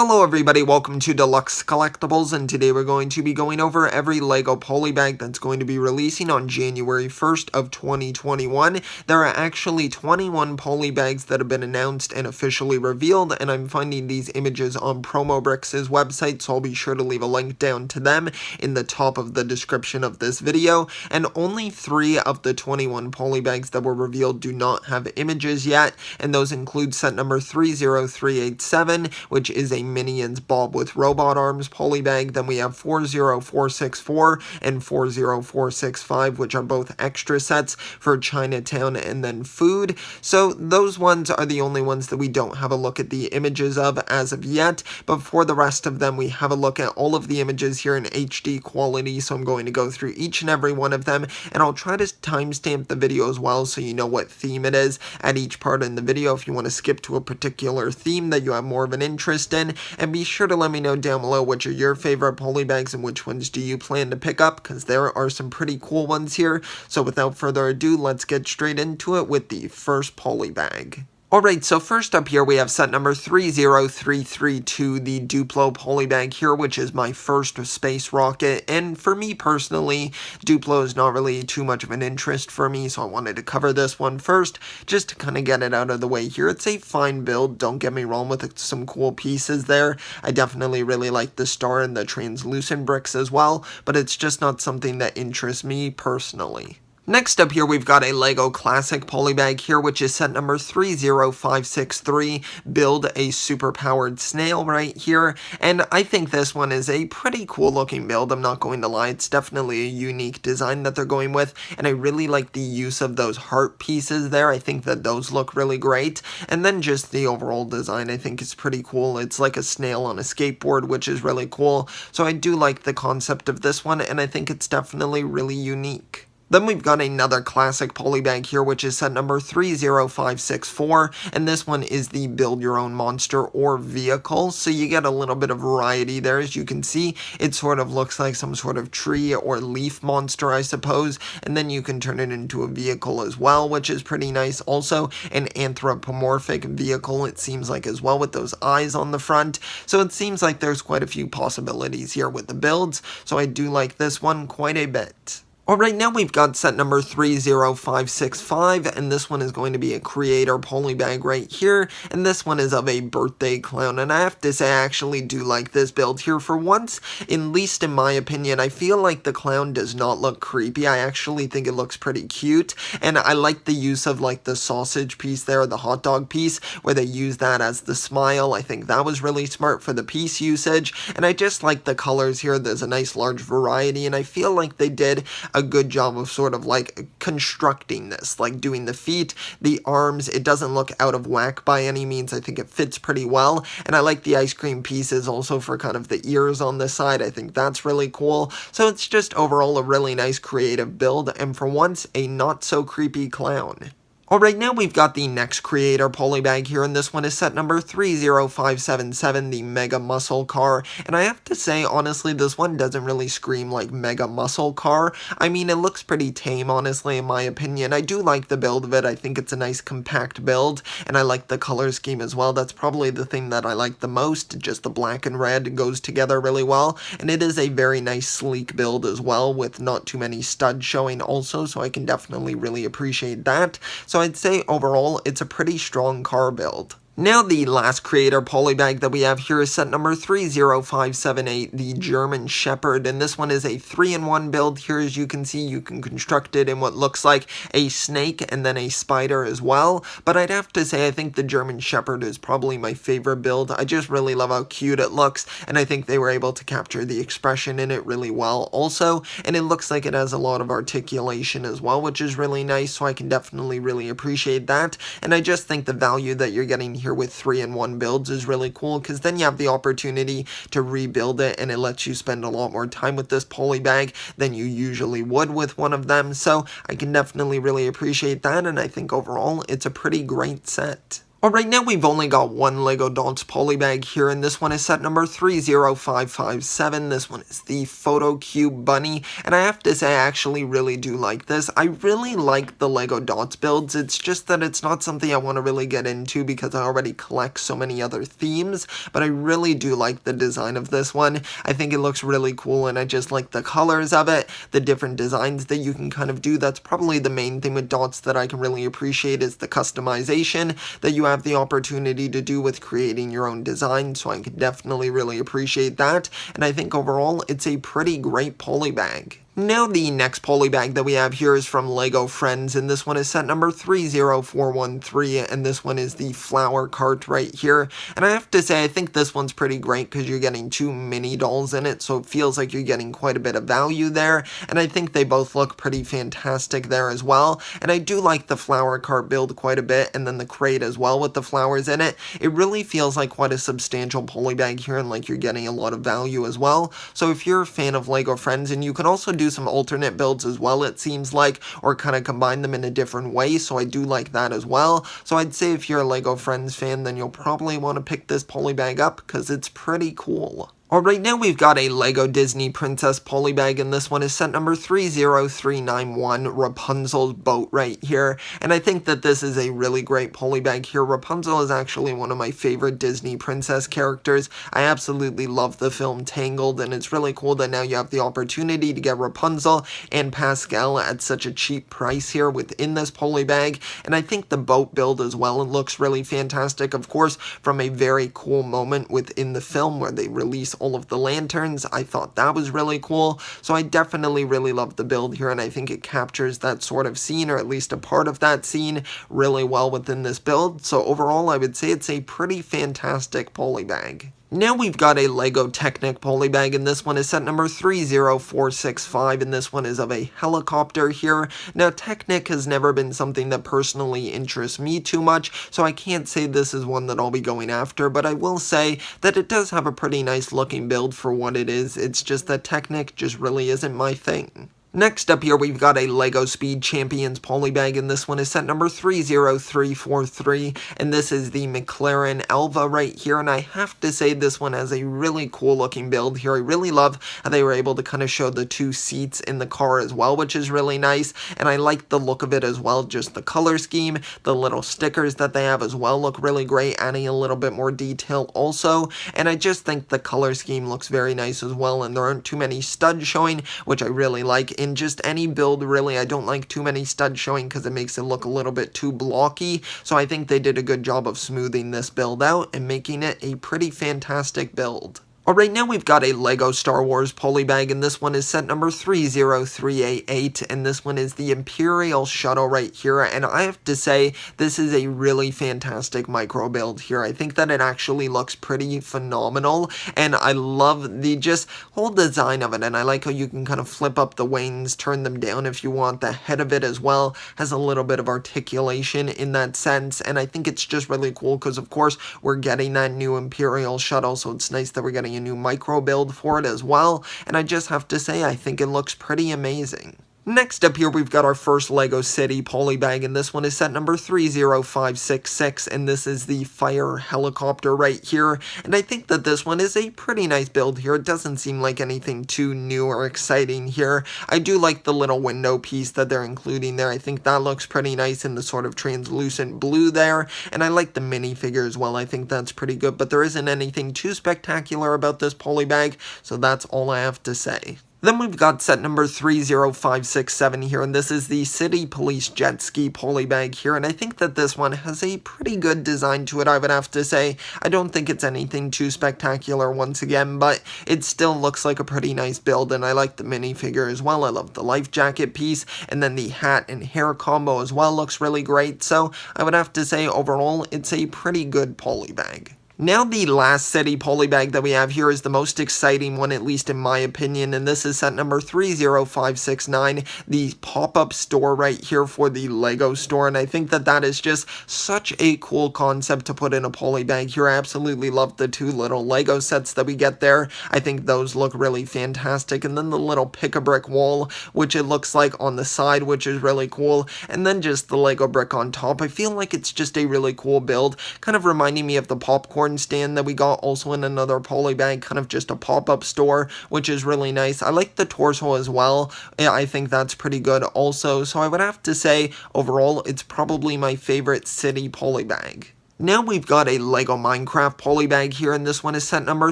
Hello everybody, welcome to Deluxe Collectibles, and today we're going to be going over every LEGO Polybag that's going to be releasing on January 1st of 2021. There are actually 21 Polybags that have been announced and officially revealed, and I'm finding these images on Promobricks' website, so I'll be sure to leave a link down to them in the top of the description of this video. And only 3 of the 21 Polybags that were revealed do not have images yet, and those include set number 30387, which is a Minions Bob with Robot Arms polybag. Then we have 40464 and 40465, which are both extra sets for Chinatown and then food. So those ones are the only ones that we don't have a look at the images of as of yet, but for the rest of them we have a look at all of the images here in HD quality, so I'm going to go through each and every one of them, and I'll try to timestamp the video as well so you know what theme it is at each part in the video if you want to skip to a particular theme that you have more of an interest in. And be sure to let me know down below which are your favorite polybags and which ones do you plan to pick up, because there are some pretty cool ones here. So without further ado, let's get straight into it with the first polybag. Alright, so first up here we have set number 30332, the Duplo Polybag here, which is my first space rocket, and for me personally, Duplo is not really too much of an interest for me, so I wanted to cover this one first, just to kind of get it out of the way here. It's a fine build, don't get me wrong, with some cool pieces there. I definitely really like the star and the translucent bricks as well, but it's just not something that interests me personally. Next up here, we've got a LEGO Classic Polybag here, which is set number 30563, build a superpowered snail right here, and I think this one is a pretty cool looking build, I'm not going to lie. It's definitely a unique design that they're going with, and I really like the use of those heart pieces there. I think that those look really great, and then just the overall design I think is pretty cool. It's like a snail on a skateboard, which is really cool, so I do like the concept of this one, and I think it's definitely really unique. Then we've got another classic polybag here, which is set number 30564, and this one is the build your own monster or vehicle, so you get a little bit of variety there. As you can see, it sort of looks like some sort of tree or leaf monster, I suppose, and then you can turn it into a vehicle as well, which is pretty nice. Also, an anthropomorphic vehicle, it seems like, as well, with those eyes on the front, so it seems like there's quite a few possibilities here with the builds, so I do like this one quite a bit. Alright, now we've got set number 30565, and this one is going to be a creator polybag right here, and this one is of a birthday clown, and I have to say I actually do like this build here for once, at least in my opinion. I feel like the clown does not look creepy. I actually think it looks pretty cute, and I like the use of like the sausage piece there, the hot dog piece, where they use that as the smile. I think that was really smart for the piece usage, and I just like the colors here. There's a nice large variety, and I feel like they did a good job of sort of like constructing this, like doing the feet, the arms. It doesn't look out of whack by any means. I think it fits pretty well, and I like the ice cream pieces also for kind of the ears on the side. I think that's really cool. So it's just overall a really nice creative build, and for once, a not so creepy clown. Alright, now we've got the next creator polybag here, and this one is set number 30577, the Mega Muscle Car, and I have to say, honestly, this one doesn't really scream like Mega Muscle Car. I mean, it looks pretty tame, honestly, in my opinion. I do like the build of it. I think it's a nice compact build, and I like the color scheme as well. That's probably the thing that I like the most, just the black and red goes together really well, and it is a very nice sleek build as well, with not too many studs showing also, so I can definitely really appreciate that. So I'd say overall, it's a pretty strong car build. Now the last creator polybag that we have here is set number 30578, the German Shepherd, and this one is a 3-in-1 build here. As you can see, you can construct it in what looks like a snake and then a spider as well, but I'd have to say I think the German Shepherd is probably my favorite build. I just really love how cute it looks, and I think they were able to capture the expression in it really well also, and it looks like it has a lot of articulation as well, which is really nice, so I can definitely really appreciate that, and I just think the value that you're getting here with 3-in-1 builds is really cool, because then you have the opportunity to rebuild it, and it lets you spend a lot more time with this polybag than you usually would with one of them, so I can definitely really appreciate that, and I think overall it's a pretty great set. Alright, now we've only got one LEGO Dots polybag here, and this one is set number 30557. This one is the Photo Cube Bunny, and I have to say I actually really do like this. I really like the LEGO Dots builds. It's just that it's not something I want to really get into because I already collect so many other themes, but I really do like the design of this one. I think it looks really cool, and I just like the colors of it, the different designs that you can kind of do. That's probably the main thing with Dots that I can really appreciate is the customization that you have the opportunity to do with creating your own design, so I can definitely really appreciate that, and I think overall it's a pretty great polybag. Now the next polybag that we have here is from LEGO Friends, and this one is set number 30413, and this one is the flower cart right here. And I have to say I think this one's pretty great because you're getting two mini dolls in it, so it feels like you're getting quite a bit of value there, and I think they both look pretty fantastic there as well. And I do like the flower cart build quite a bit, and then the crate as well with the flowers in it. It really feels like quite a substantial polybag here, and like you're getting a lot of value as well. So if you're a fan of LEGO Friends, and you can also do some alternate builds as well, it seems like, or kind of combine them in a different way, so I do like that as well. So I'd say if you're a LEGO Friends fan, then you'll probably want to pick this polybag up because it's pretty cool. Alright, now we've got a LEGO Disney Princess polybag, and this one is set number 30391, Rapunzels Boat right here, and I think that this is a really great polybag here. Rapunzel is actually one of my favorite Disney princess characters. I absolutely love the film Tangled, and it's really cool that now you have the opportunity to get Rapunzel and Pascal at such a cheap price here within this polybag, and I think the boat build as well, it looks really fantastic, of course, from a very cool moment within the film where they release all of the lanterns. I thought that was really cool, so I definitely really love the build here, and I think it captures that sort of scene, or at least a part of that scene, really well within this build. So overall, I would say it's a pretty fantastic polybag. Now we've got a LEGO Technic polybag, and this one is set number 30465, and this one is of a helicopter here. Now Technic has never been something that personally interests me too much, so I can't say this is one that I'll be going after, but I will say that it does have a pretty nice looking build for what it is. It's just that Technic just really isn't my thing. Next up here, we've got a LEGO Speed Champions polybag, and this one is set number 30343, and this is the McLaren Elva right here, and I have to say this one has a really cool looking build here. I really love how they were able to kind of show the two seats in the car as well, which is really nice, and I like the look of it as well. Just the color scheme, the little stickers that they have as well look really great, adding a little bit more detail also, and I just think the color scheme looks very nice as well, and there aren't too many studs showing, which I really like. In just any build, really, I don't like too many studs showing because it makes it look a little bit too blocky, so I think they did a good job of smoothing this build out and making it a pretty fantastic build. Alright, now we've got a LEGO Star Wars polybag, and this one is set number 30388, and this one is the Imperial Shuttle right here, and I have to say, this is a really fantastic micro build here. I think that it actually looks pretty phenomenal, and I love the just whole design of it, and I like how you can kind of flip up the wings, turn them down if you want. The head of it as well has a little bit of articulation in that sense, and I think it's just really cool because, of course, we're getting that new Imperial Shuttle, so it's nice that we're getting a new micro build for it as well, and I just have to say I think it looks pretty amazing. Next up here, we've got our first LEGO City polybag, and this one is set number 30566, and this is the fire helicopter right here, and I think that this one is a pretty nice build here. It doesn't seem like anything too new or exciting here. I do like the little window piece that they're including there. I think that looks pretty nice in the sort of translucent blue there, and I like the minifigure as well. I think that's pretty good, but there isn't anything too spectacular about this polybag, so that's all I have to say. Then we've got set number 30567 here, and this is the City Police Jet Ski polybag here, and I think that this one has a pretty good design to it, I would have to say. I don't think it's anything too spectacular once again, but it still looks like a pretty nice build, and I like the minifigure as well. I love the life jacket piece, and then the hat and hair combo as well looks really great, so I would have to say overall it's a pretty good polybag. Now the last city polybag that we have here is the most exciting one, at least in my opinion, and this is set number 30569, the pop-up store right here for the Lego store, and I think that that is just such a cool concept to put in a polybag here. I absolutely love the two little Lego sets that we get there. I think those look really fantastic, and then the little pick-a-brick wall, which it looks like on the side, which is really cool, and then just the Lego brick on top. I feel like it's just a really cool build, kind of reminding me of the popcorn stand that we got also in another polybag, kind of just a pop-up store, which is really nice. I like the torso as well. I think that's pretty good also, so I would have to say overall it's probably my favorite city polybag. Now we've got a Lego Minecraft polybag here, and this one is set number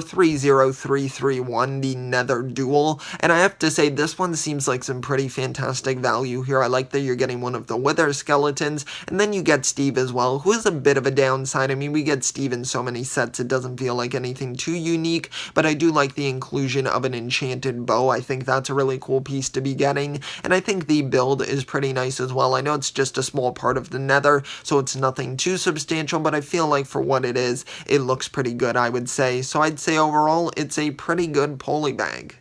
30331, the Nether Duel, and I have to say this one seems like some pretty fantastic value here. I like that you're getting one of the Wither skeletons, and then you get Steve as well, who is a bit of a downside. I mean, we get Steve in so many sets, it doesn't feel like anything too unique, but I do like the inclusion of an enchanted bow. I think that's a really cool piece to be getting, and I think the build is pretty nice as well. I know it's just a small part of the Nether, so it's nothing too substantial, but I feel like for what it is, it looks pretty good, I would say. So I'd say overall, it's a pretty good polybag.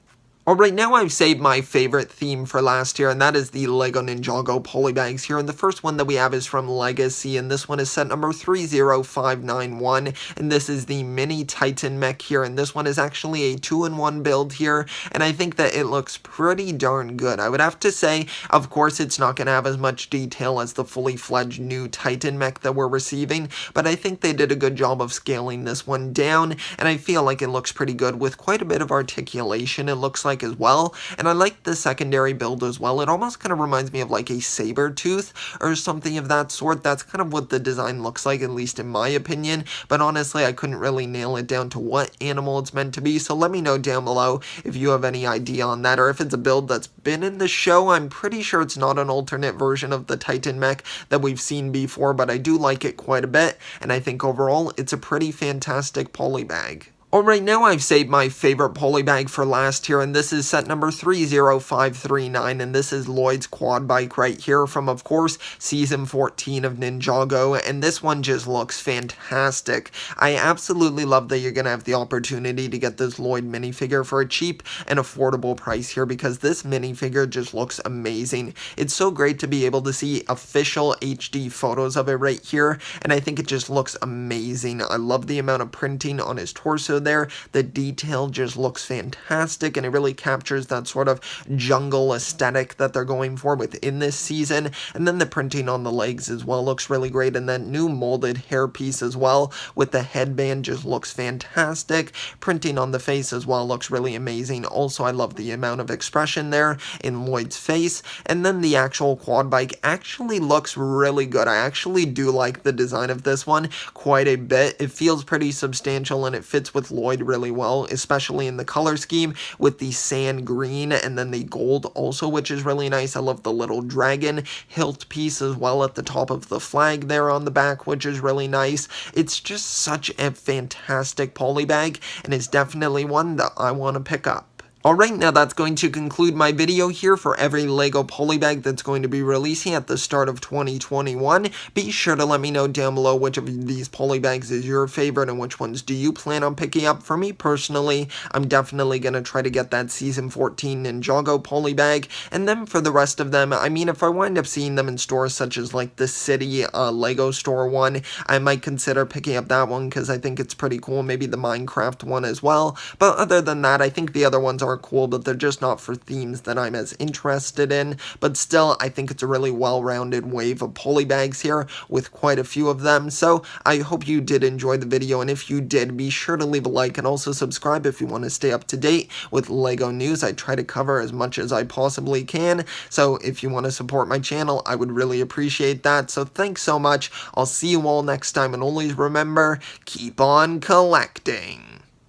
Alright, now I've saved my favorite theme for last year, and that is the Lego Ninjago polybags here. And the first one that we have is from Legacy, and this one is set number 30591, and this is the Mini Titan Mech here, and this one is actually a 2-in-1 build here, and I think that it looks pretty darn good. I would have to say, of course, it's not going to have as much detail as the fully fledged new Titan Mech that we're receiving, but I think they did a good job of scaling this one down, and I feel like it looks pretty good with quite a bit of articulation, it looks like, as well, and I like the secondary build as well. It almost kind of reminds me of like a saber tooth or something of that sort. That's kind of what the design looks like, at least in my opinion, but honestly I couldn't really nail it down to what animal it's meant to be, so let me know down below if you have any idea on that, or if it's a build that's been in the show. I'm pretty sure it's not an alternate version of the Titan Mech that we've seen before, but I do like it quite a bit, and I think overall it's a pretty fantastic polybag. Alright, now I've saved my favorite polybag for last here, and this is set number 30539, and this is Lloyd's quad bike right here from, of course, Season 14 of Ninjago, and this one just looks fantastic. I absolutely love that you're going to have the opportunity to get this Lloyd minifigure for a cheap and affordable price here, because this minifigure just looks amazing. It's so great to be able to see official HD photos of it right here, and I think it just looks amazing. I love the amount of printing on his torso there. The detail just looks fantastic, and it really captures that sort of jungle aesthetic that they're going for within this season. And then the printing on the legs as well looks really great, and that new molded hairpiece as well with the headband just looks fantastic. Printing on the face as well looks really amazing. Also, I love the amount of expression there in Lloyd's face, and then the actual quad bike actually looks really good. I actually do like the design of this one quite a bit. It feels pretty substantial, and it fits with Lloyd really well, especially in the color scheme with the sand green and then the gold also, which is really nice. I love the little dragon hilt piece as well at the top of the flag there on the back, which is really nice. It's just such a fantastic polybag, and it's definitely one that I want to pick up. Alright, now that's going to conclude my video here for every Lego polybag that's going to be releasing at the start of 2021. Be sure to let me know down below which of these polybags is your favorite and which ones do you plan on picking up. For me personally, I'm definitely going to try to get that Season 14 Ninjago polybag, and then for the rest of them, I mean, if I wind up seeing them in stores such as like the City Lego store one, I might consider picking up that one because I think it's pretty cool, maybe the Minecraft one as well, but other than that, I think the other ones are cool, but they're just not for themes that I'm as interested in. But still, I think it's a really well-rounded wave of polybags here with quite a few of them. So I hope you did enjoy the video, and if you did, be sure to leave a like and also subscribe if you want to stay up to date with Lego news. I try to cover as much as I possibly can, so if you want to support my channel, I would really appreciate that. So thanks so much. I'll see you all next time, and always remember, keep on collecting.